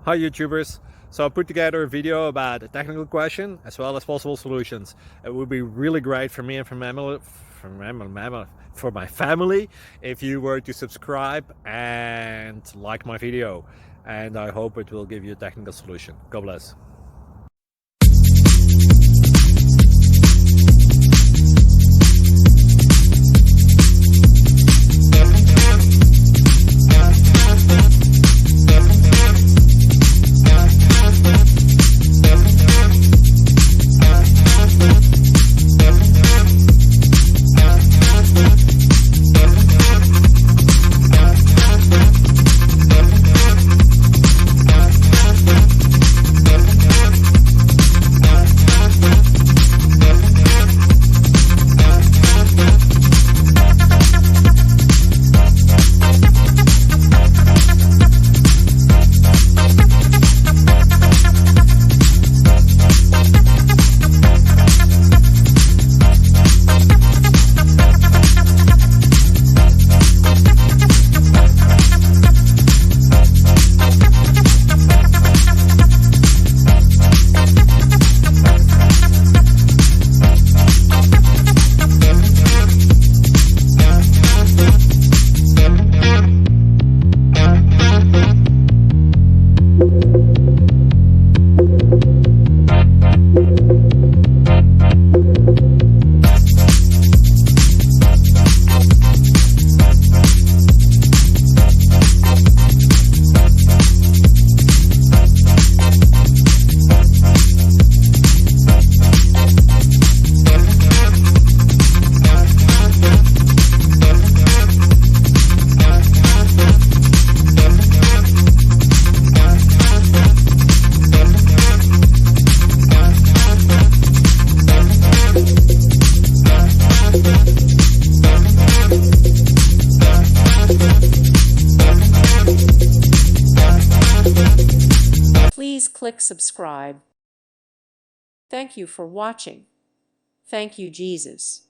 Hi YouTubers. So I put together a video about a technical question as well as possible solutions. It would be really great for me and for my family if you were to subscribe and like my video, and I hope it will give you a technical solution. God bless. Please click subscribe. Thank you for watching. Thank you, Jesus.